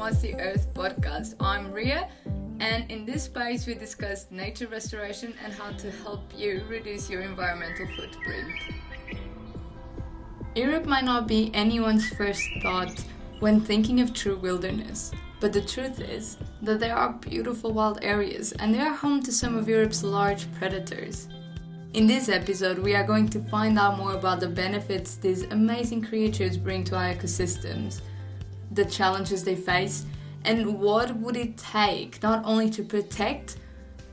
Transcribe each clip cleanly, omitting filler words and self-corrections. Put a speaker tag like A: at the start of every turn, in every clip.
A: Mossy Earth podcast. I'm Ria, and in this space we discuss nature restoration and how to help you reduce your environmental footprint. Europe might not be anyone's first thought when thinking of true wilderness, but the truth is that there are beautiful wild areas and they are home to some of Europe's large predators. In this episode, we are going to find out more about the benefits these amazing creatures bring to our ecosystems, the challenges they face, and what would it take not only to protect,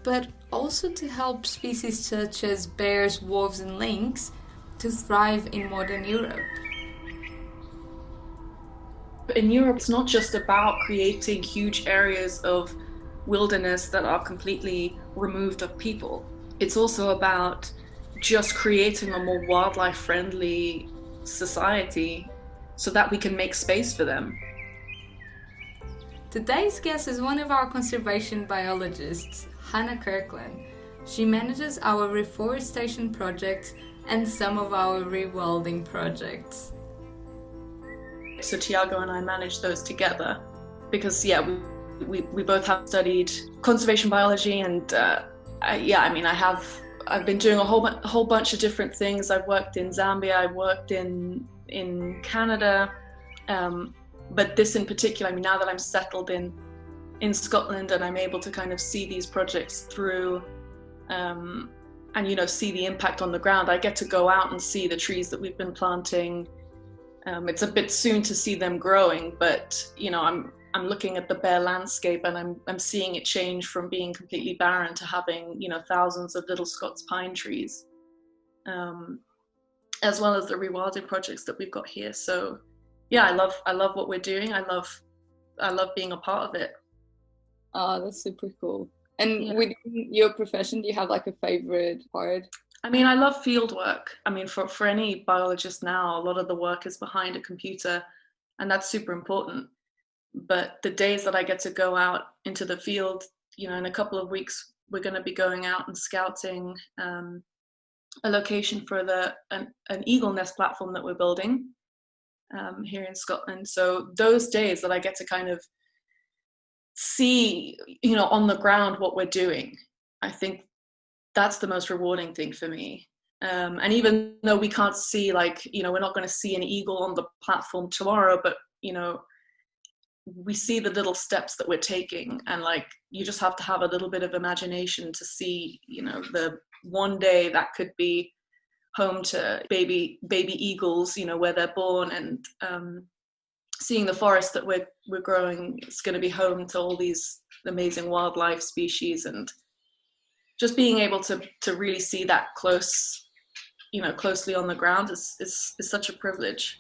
A: but also to help species such as bears, wolves, and lynx to thrive in modern Europe.
B: In Europe, it's not just about creating huge areas of wilderness that are completely removed of people. It's also about just creating a more wildlife-friendly society so that we can make space for them.
A: Today's guest is one of our conservation biologists, Hannah Kirkland. She manages our reforestation projects and some of our rewilding projects.
B: So Tiago and I manage those together because, we both have studied conservation biology and I've been doing a whole bunch of different things. I've worked in Zambia, I've worked in Canada, but this in particular, now that I'm settled in Scotland and I'm able to kind of see these projects through and see the impact on the ground, I get to go out and see the trees that we've been planting. It's a bit soon to see them growing, but I'm looking at the bare landscape and I'm seeing it change from being completely barren to having thousands of little Scots pine trees, as well as the rewilding projects that we've got here. So I love what we're doing. I love being a part of it.
A: Oh, that's super cool. And within your profession, do you have like a favorite part?
B: I love field work. For any biologist now, a lot of the work is behind a computer, and that's super important. But the days that I get to go out into the field, in a couple of weeks, we're going to be going out and scouting a location for an eagle nest platform that we're building here in Scotland. So those days that I get to kind of see, on the ground what we're doing, I think that's the most rewarding thing for me. And even though we can't see, we're not going to see an eagle on the platform tomorrow, but, we see the little steps that we're taking, and you just have to have a little bit of imagination to see, the one day that could be home to baby eagles, where they're born, and seeing the forest that we're growing is going to be home to all these amazing wildlife species, and just being able to really see that closely on the ground is such a privilege.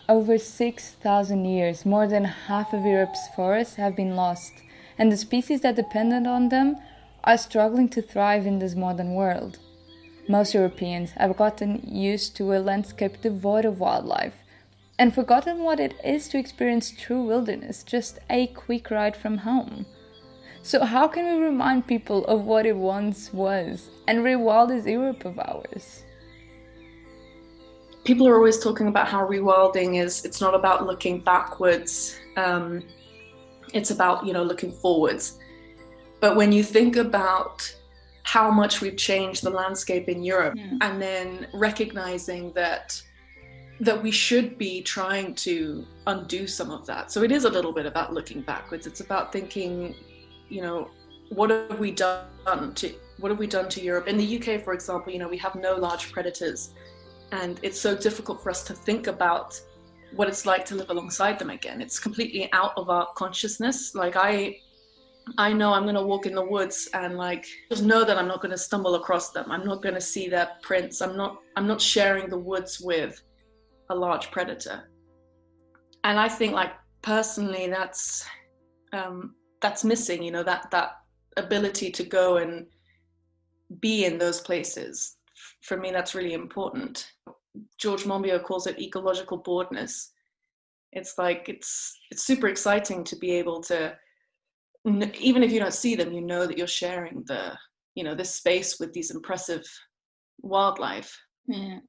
A: Over 6,000 years, more than half of Europe's forests have been lost, and the species that depended on them are struggling to thrive in this modern world. Most Europeans have gotten used to a landscape devoid of wildlife and forgotten what it is to experience true wilderness, just a quick ride from home. So how can we remind people of what it once was and rewild this Europe of ours?
B: People are always talking about how rewilding it's not about looking backwards, it's about looking forwards. But when you think about how much we've changed the landscape in Europe, and then recognizing that we should be trying to undo some of that. So it is a little bit about looking backwards. It's about thinking, what have we done to Europe? In the UK, for example, we have no large predators. And it's so difficult for us to think about what it's like to live alongside them again. It's completely out of our consciousness. I know I'm going to walk in the woods and just know that I'm not going to stumble across them. I'm not going to see their prints. I'm not sharing the woods with a large predator. And I think personally that's missing, that ability to go and be in those places. For me, that's really important. George Monbiot calls it ecological boredness. It's super exciting to be able to, even if you don't see them, that you're sharing this space with these impressive wildlife.
A: Yeah.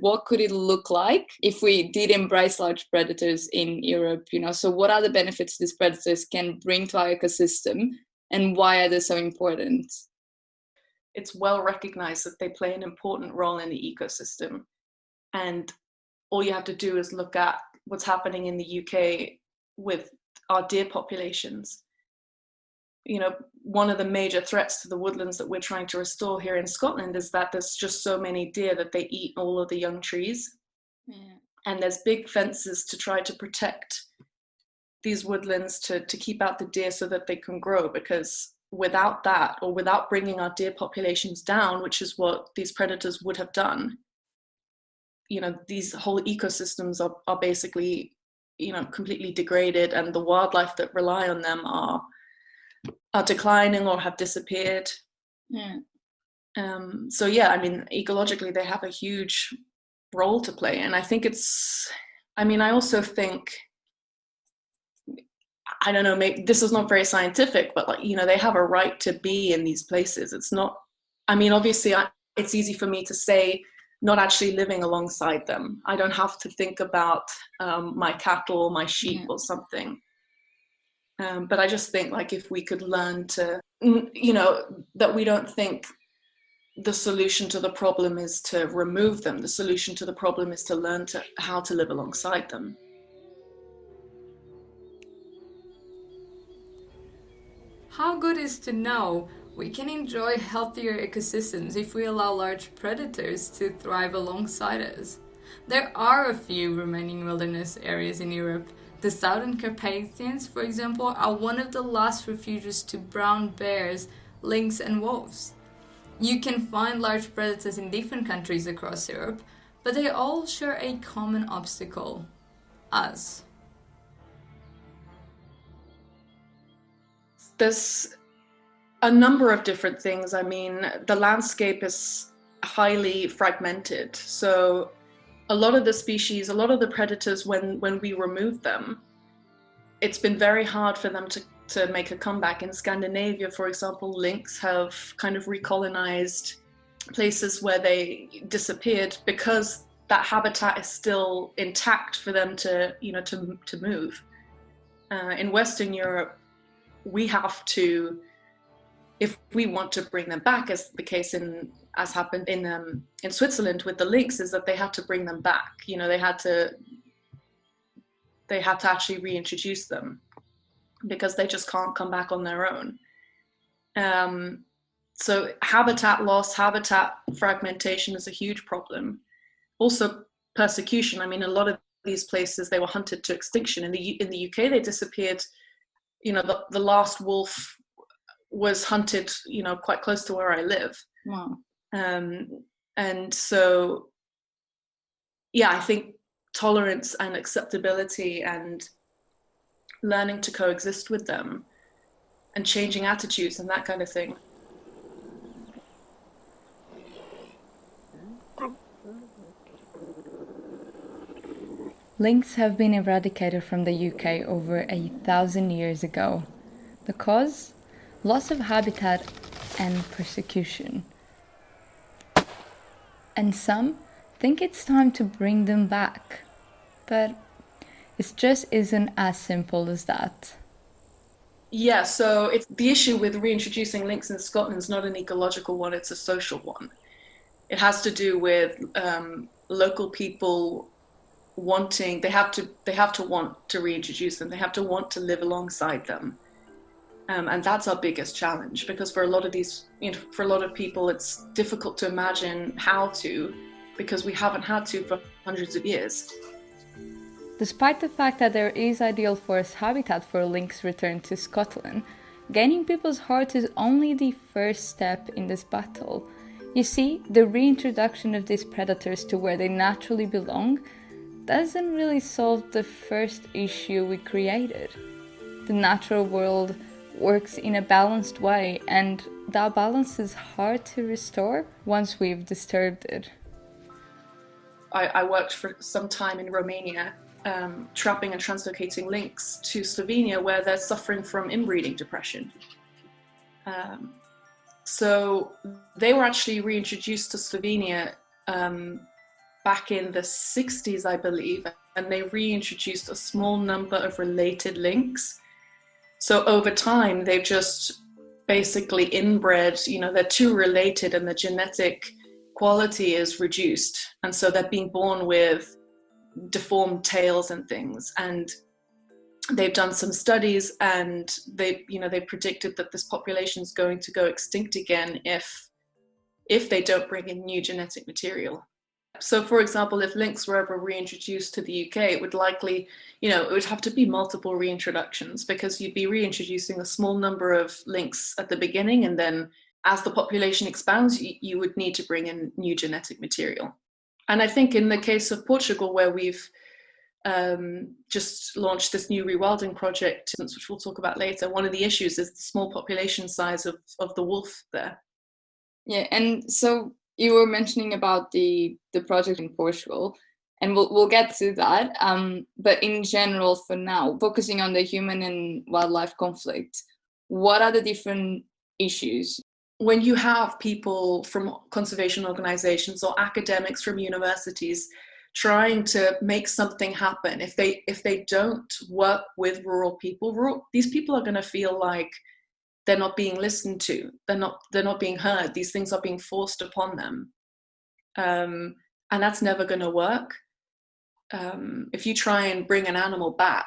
A: What could it look like if we did embrace large predators in Europe? So what are the benefits these predators can bring to our ecosystem, and why are they so important?
B: It's well recognized that they play an important role in the ecosystem. And all you have to do is look at what's happening in the UK with our deer populations. One of the major threats to the woodlands that we're trying to restore here in Scotland is that there's just so many deer that they eat all of the young trees. Yeah. And there's big fences to try to protect these woodlands to keep out the deer so that they can grow, because without that, or without bringing our deer populations down, which is what these predators would have done, these whole ecosystems are basically, completely degraded, and the wildlife that rely on them are declining or have disappeared. Yeah. So yeah, I mean, ecologically, they have a huge role to play. And I think I also think, I don't know, maybe this is not very scientific, but they have a right to be in these places. It's not, obviously it's easy for me to say, not actually living alongside them. I don't have to think about my cattle, my sheep, or something. But I just think, if we could learn to, that we don't think the solution to the problem is to remove them. The solution to the problem is to learn how to live alongside them.
A: How good is to know we can enjoy healthier ecosystems if we allow large predators to thrive alongside us. There are a few remaining wilderness areas in Europe. The Southern Carpathians, for example, are one of the last refuges to brown bears, lynx and wolves. You can find large predators in different countries across Europe, but they all share a common obstacle: us.
B: There's a number of different things. The landscape is highly fragmented. So a lot of the species, a lot of the predators, when we remove them, it's been very hard for them to make a comeback. In Scandinavia, for example, lynx have kind of recolonized places where they disappeared because that habitat is still intact for them to move. In Western Europe, we have to, if we want to bring them back, as the case as happened in Switzerland with the lynx, is that they had to bring them back. They had to actually reintroduce them because they just can't come back on their own. So habitat loss, habitat fragmentation is a huge problem. Also persecution. A lot of these places, they were hunted to extinction. In the UK, they disappeared. The last wolf was hunted, quite close to where I live. Wow. And so, yeah, I think tolerance and acceptability and learning to coexist with them and changing attitudes and that kind of thing.
A: Lynx have been eradicated from the UK over 1,000 years ago. The cause? Loss of habitat and persecution. And some think it's time to bring them back. But it just isn't as simple as that.
B: Yeah, so the issue with reintroducing lynx in Scotland is not an ecological one, it's a social one. It has to do with local people wanting, they have to want to reintroduce them, they have to want to live alongside them. And that's our biggest challenge, because for a lot of people, it's difficult to imagine how to, because we haven't had to for hundreds of years.
A: Despite the fact that there is ideal forest habitat for lynx return to Scotland, gaining people's hearts is only the first step in this battle. You see, the reintroduction of these predators to where they naturally belong doesn't really solve the first issue we created. The natural world works in a balanced way, and that balance is hard to restore once we've disturbed it.
B: I worked for some time in Romania, trapping and translocating lynx to Slovenia, where they're suffering from inbreeding depression. So they were actually reintroduced to Slovenia back in the 60s, I believe, and they reintroduced a small number of related lynx. So over time, they've just basically inbred, they're too related and the genetic quality is reduced. And so they're being born with deformed tails and things. And they've done some studies, and they predicted that this population is going to go extinct again if they don't bring in new genetic material. So, for example, if lynx were ever reintroduced to the UK, it would likely, it would have to be multiple reintroductions, because you'd be reintroducing a small number of lynx at the beginning, and then as the population expands, you would need to bring in new genetic material. And I think in the case of Portugal, where we've just launched this new rewilding project, which we'll talk about later, one of the issues is the small population size of the wolf there.
A: Yeah, and so you were mentioning about the project in Portugal, and we'll get to that. But in general, for now, focusing on the human and wildlife conflict, what are the different issues?
B: When you have people from conservation organizations or academics from universities trying to make something happen, if they don't work with rural people, these people are going to feel like they're not being listened to, they're not being heard, these things are being forced upon them, and that's never going to work. If you try and bring an animal back,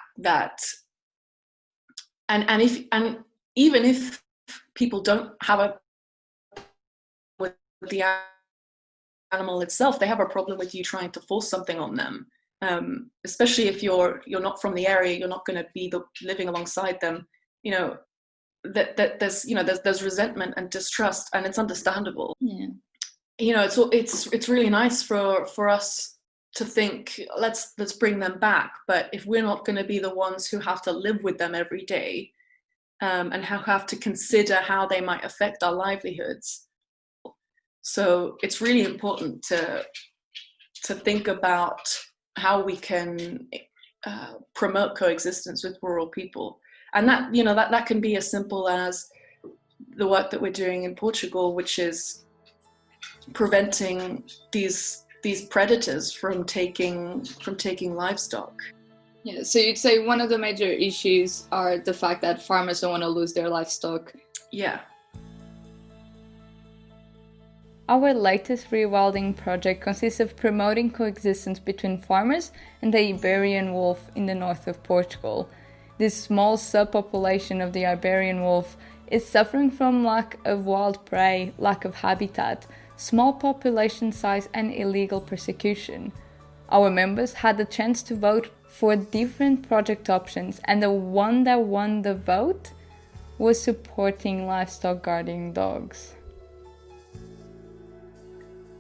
B: and even if people don't have a with the animal itself, they have a problem with you trying to force something on them, especially if you're not from the area, you're not going to be living alongside them. That there's resentment and distrust, and it's understandable.
A: Yeah.
B: It's really nice for us to think, let's bring them back, but if we're not going to be the ones who have to live with them every day, and have to consider how they might affect our livelihoods. So it's really important to think about how we can promote coexistence with rural people, and that can be as simple as the work that we're doing in Portugal, which is preventing these predators from taking livestock.
A: Yeah, so you'd say one of the major issues are the fact that farmers don't want to lose their livestock.
B: Yeah.
A: Our latest rewilding project consists of promoting coexistence between farmers and the Iberian wolf in the north of Portugal. This small subpopulation of the Iberian wolf is suffering from lack of wild prey, lack of habitat, small population size, and illegal persecution. Our members had the chance to vote for different project options, and the one that won the vote was supporting livestock guardian dogs.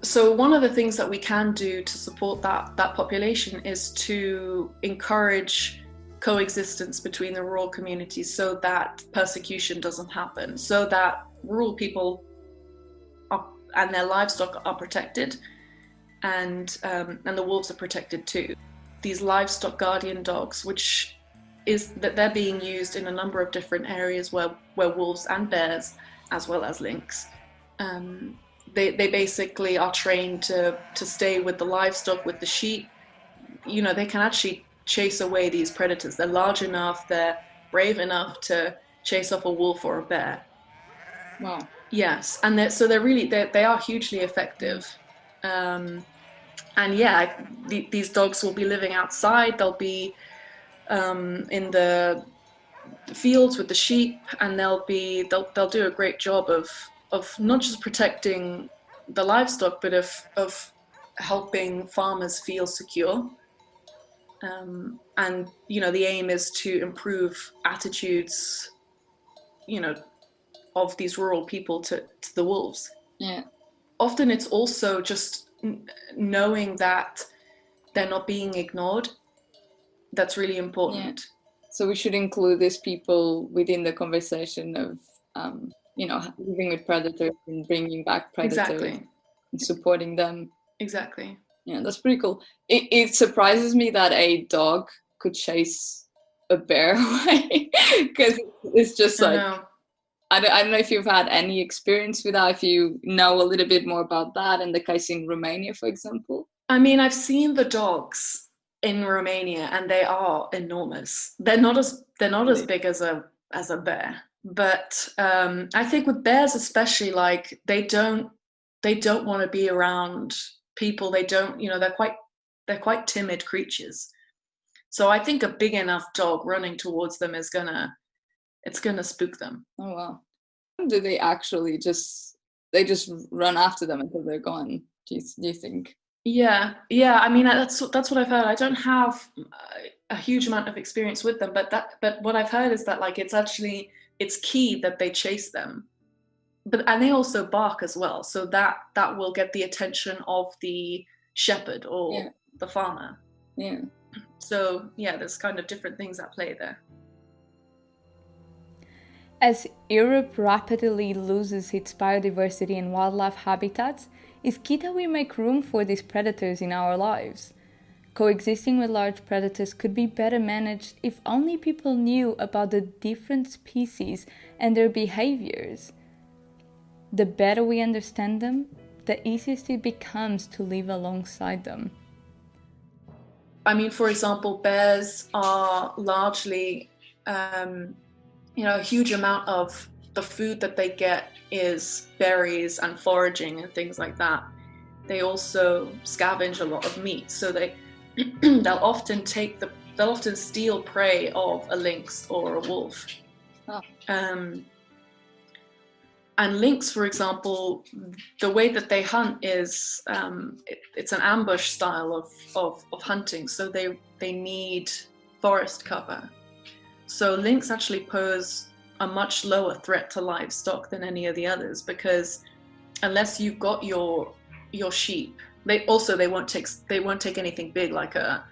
B: So one of the things that we can do to support that population is to encourage coexistence between the rural communities, so that persecution doesn't happen, so that rural people and their livestock are protected, and the wolves are protected too. These livestock guardian dogs, which is that they're being used in a number of different areas where wolves and bears, as well as lynx, they basically are trained to stay with the livestock, with the sheep. They can actually chase away these predators. They're large enough, they're brave enough to chase off a wolf or a bear.
A: Wow.
B: Yes, and they are hugely effective. And yeah, these dogs will be living outside. They'll be in the fields with the sheep, and they'll do a great job of not just protecting the livestock, but of helping farmers feel secure. And the aim is to improve attitudes, of these rural people to the wolves.
A: Yeah.
B: Often it's also just knowing that they're not being ignored. That's really important.
A: Yeah. So we should include these people within the conversation of, living with predators and bringing back predators.
B: Exactly.
A: And supporting them.
B: Exactly.
A: Yeah, that's pretty cool. It surprises me that a dog could chase a bear away, because it's just like I don't know if you've had any experience with that, if you know a little bit more about that and the case in Romania, for example.
B: I mean, I've seen the dogs in Romania, and they are enormous. They're not as big as a bear, but I think with bears especially, like they don't want to be around people. They don't, they're quite timid creatures. So I think a big enough dog running towards them it's gonna spook them.
A: Oh wow. Do they actually just run after them until they're gone? Do you think?
B: Yeah. I mean, that's what I've heard. I don't have a huge amount of experience with them, but what I've heard is that like it's key that they chase them, and they also bark as well, so that will get the attention of the shepherd or
A: Yeah.
B: the farmer.
A: Yeah.
B: So yeah, there's kind of different things at play there.
A: As Europe rapidly loses its biodiversity and wildlife habitats, it's key that we make room for these predators in our lives. Coexisting with large predators could be better managed if only people knew about the different species and their behaviors. The better we understand them, the easier it becomes to live alongside them.
B: I mean, for example, bears are largely, a huge amount of the food that they get is berries and foraging and things like that. They also scavenge a lot of meat, so they'll often steal prey of a lynx or a wolf.
A: Oh.
B: And lynx, for example, the way that they hunt is it's an ambush style of hunting, so they need forest cover. So lynx actually pose a much lower threat to livestock than any of the others, because unless you've got your sheep, they won't take anything big like a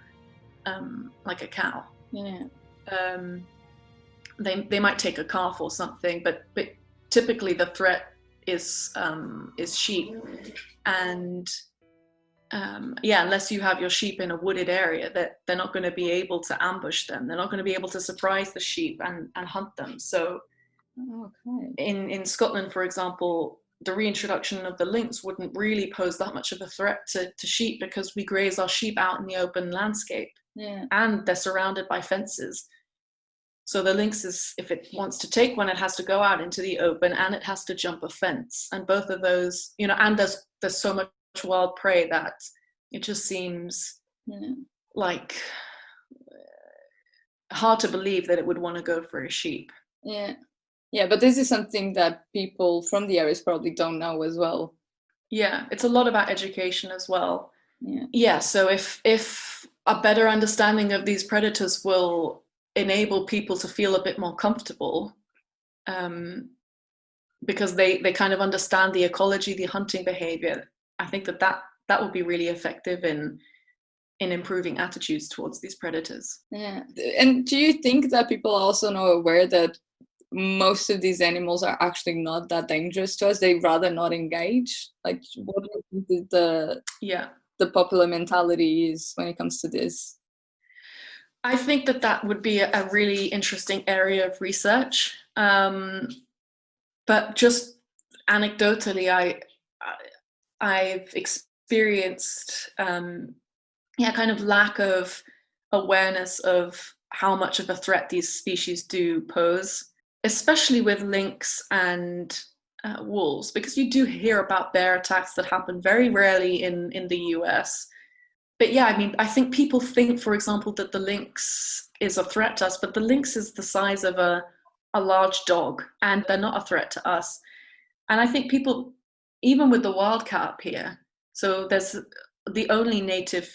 B: cow.
A: Yeah.
B: They might take a calf or something, but typically the threat is sheep, and unless you have your sheep in a wooded area, that they're not going to be able to ambush them. They're not going to be able to surprise the sheep and hunt them. So
A: okay.
B: In Scotland, for example, the reintroduction of the lynx wouldn't really pose that much of a threat to sheep, because we graze our sheep out in the open landscape.
A: Yeah.
B: And they're surrounded by fences. So the lynx if it wants to take one, it has to go out into the open and it has to jump a fence. And both of those, and there's so much wild prey that it just seems like hard to believe that it would want to go for a sheep.
A: Yeah, but this is something that people from the areas probably don't know as well.
B: Yeah, it's a lot about education as well. Yeah, so if a better understanding of these predators will enable people to feel a bit more comfortable, because they kind of understand the ecology, the hunting behavior, I think that would be really effective in improving attitudes towards these predators.
A: Yeah. And do you think that people are also aware that most of these animals are actually not that dangerous to us? They rather not engage? Like, what do you think the popular mentality is when it comes to this?
B: I think that would be a really interesting area of research. But just anecdotally, I've experienced kind of lack of awareness of how much of a threat these species do pose, especially with lynx and wolves, because you do hear about bear attacks that happen very rarely in the US. But yeah, I mean, I think people think, for example, that the lynx is a threat to us, but the lynx is the size of a large dog, and they're not a threat to us. And I think people, even with the wildcat up here, so there's the only native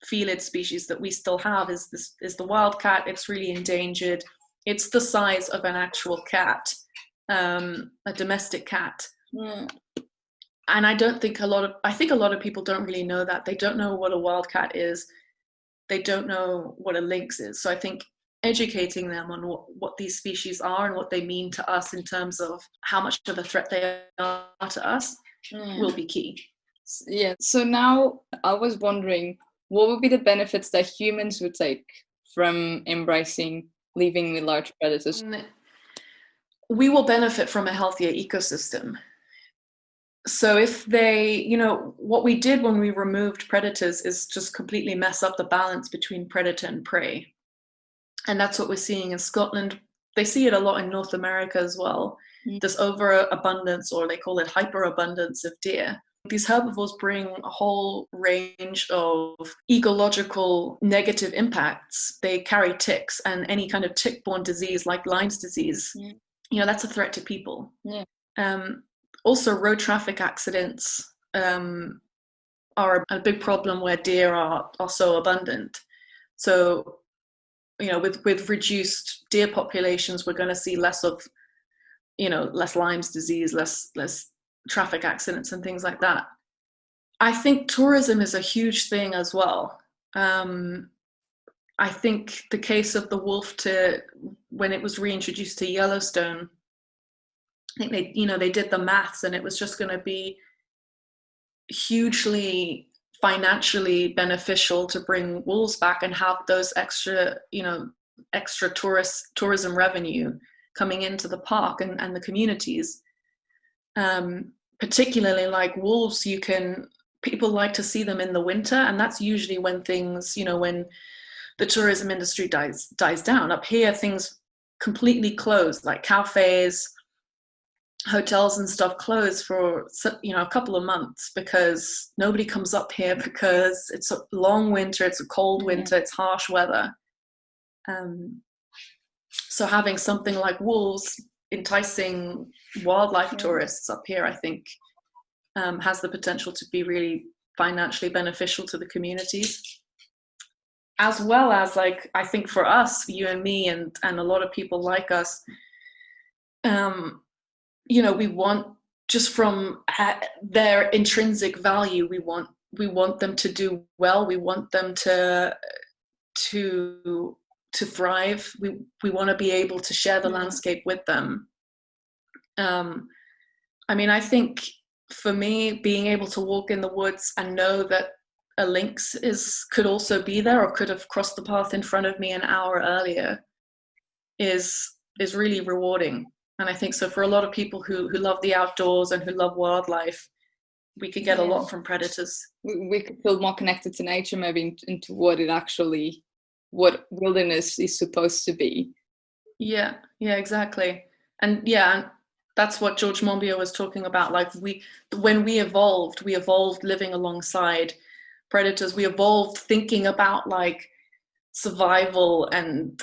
B: felid species that we still have is the wildcat. It's really endangered. It's the size of an actual cat, a domestic cat.
A: Yeah.
B: And I think a lot of people don't really know that. They don't know what a wildcat is. They don't know what a lynx is. So I think educating them on what these species are and what they mean to us in terms of how much of a threat they are to us will be key.
A: Yeah. So now I was wondering, what would be the benefits that humans would take from embracing living with large predators?
B: we will benefit from a healthier ecosystem. So if they, what we did when we removed predators is just completely mess up the balance between predator and prey. And that's what we're seeing in Scotland. They see it a lot in North America as well. This overabundance, or they call it hyperabundance, of deer. These herbivores bring a whole range of ecological negative impacts. They carry ticks, and any kind of tick-borne disease like Lyme's disease, that's a threat to people.
A: Yeah.
B: Also, road traffic accidents are a big problem where deer are so abundant. So, with reduced deer populations, we're going to see less of, less Lyme's disease, less traffic accidents and things like that. I think tourism is a huge thing as well. I think the case of the wolf when it was reintroduced to Yellowstone, I think they did the maths, and it was just going to be hugely financially beneficial to bring wolves back and have those extra tourism revenue coming into the park and the communities. Particularly like wolves, people like to see them in the winter, and that's usually when things, when the tourism industry dies down. Up here, things completely close, like cafes, hotels and stuff close for a couple of months because nobody comes up here because it's a long winter, it's a cold winter, it's harsh weather. So having something like wolves enticing wildlife tourists up here, I think, has the potential to be really financially beneficial to the communities, as well as, like, I think for us, you and me, and a lot of people like us, we want, just from their intrinsic value, we want them to do well. We want them to thrive. We want to be able to share the landscape with them. I think for me, being able to walk in the woods and know that a lynx could also be there, or could have crossed the path in front of me an hour earlier, is really rewarding. And I think so for a lot of people who love the outdoors and who love wildlife, we could get a lot from predators.
A: We could feel more connected to nature, maybe into what wilderness is supposed to be. Yeah,
B: exactly. And that's what George Monbiot was talking about. Like, when we evolved living alongside predators. We evolved thinking about like survival and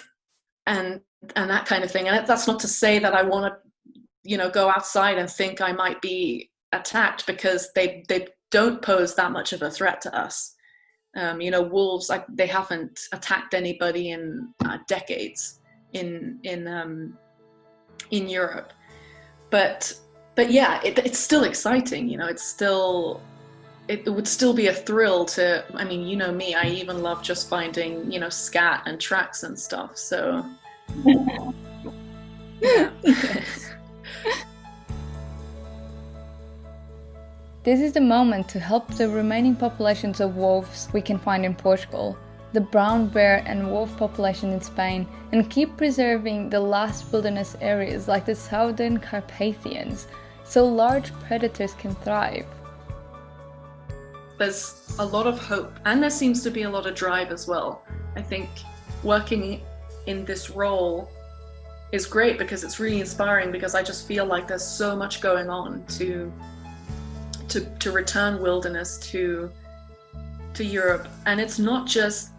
B: that kind of thing. And that's not to say that I want to, go outside and think I might be attacked, because they don't pose that much of a threat to us. Wolves, like, they haven't attacked anybody in decades in Europe. But yeah, it's still exciting. It would still be a thrill to, me, I even love just finding, scat and tracks and stuff. So yeah.
A: This is the moment to help the remaining populations of wolves we can find in Portugal, the brown bear and wolf population in Spain, and keep preserving the last wilderness areas like the Southern Carpathians, so large predators can thrive.
B: There's a lot of hope, and there seems to be a lot of drive as well. I think working in this role is great because it's really inspiring, because I just feel like there's so much going on to return wilderness to Europe. And it's not just,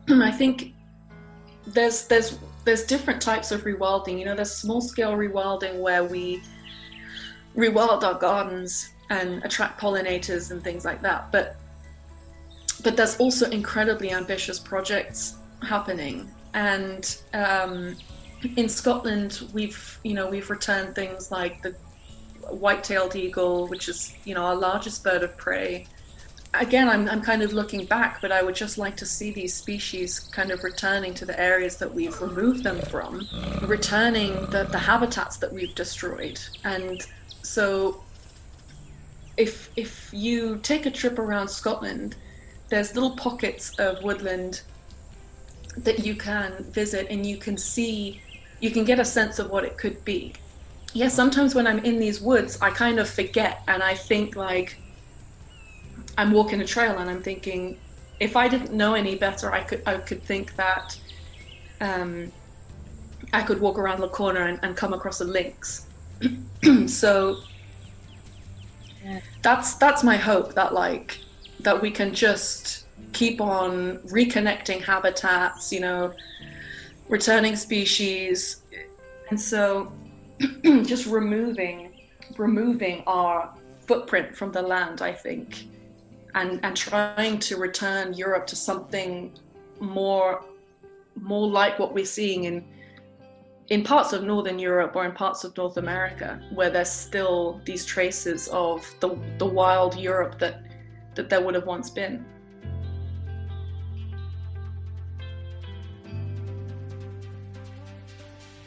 B: I think there's different types of rewilding. There's small scale rewilding where we rewild our gardens and attract pollinators and things like that. But there's also incredibly ambitious projects happening. And in Scotland, we've returned things like the white-tailed eagle, which is, our largest bird of prey. Again, I'm kind of looking back, but I would just like to see these species kind of returning to the areas that we've removed them from, returning the habitats that we've destroyed. And so if you take a trip around Scotland, there's little pockets of woodland that you can visit, and you can get a sense of what it could be. yeah, sometimes when I'm in these woods, I kind of forget and I think like I'm walking a trail and I'm thinking, if I didn't know any better, I could think that um, I could walk around the corner and come across a lynx. So that's my hope, that like that we can just keep on reconnecting habitats, returning species, and so just removing our footprint from the land, I think, and trying to return Europe to something more like what we're seeing in parts of Northern Europe or in parts of North America, where there's still these traces of the wild Europe that there would have once been.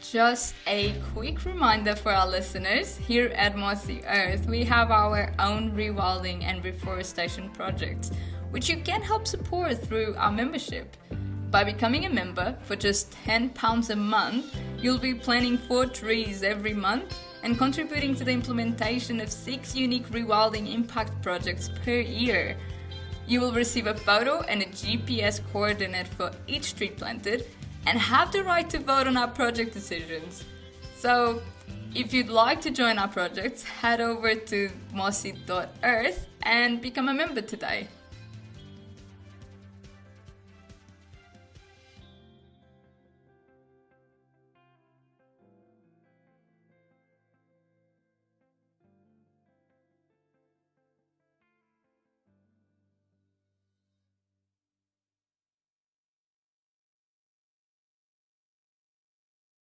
A: Just a quick reminder for our listeners, here at Mossy Earth we have our own rewilding and reforestation projects, which you can help support through our membership. By becoming a member for just £10 a month, you'll be planting 4 trees every month and contributing to the implementation of 6 unique rewilding impact projects per year. You will receive a photo and a GPS coordinate for each tree planted and have the right to vote on our project decisions. So, if you'd like to join our projects, head over to mossy.earth and become a member today.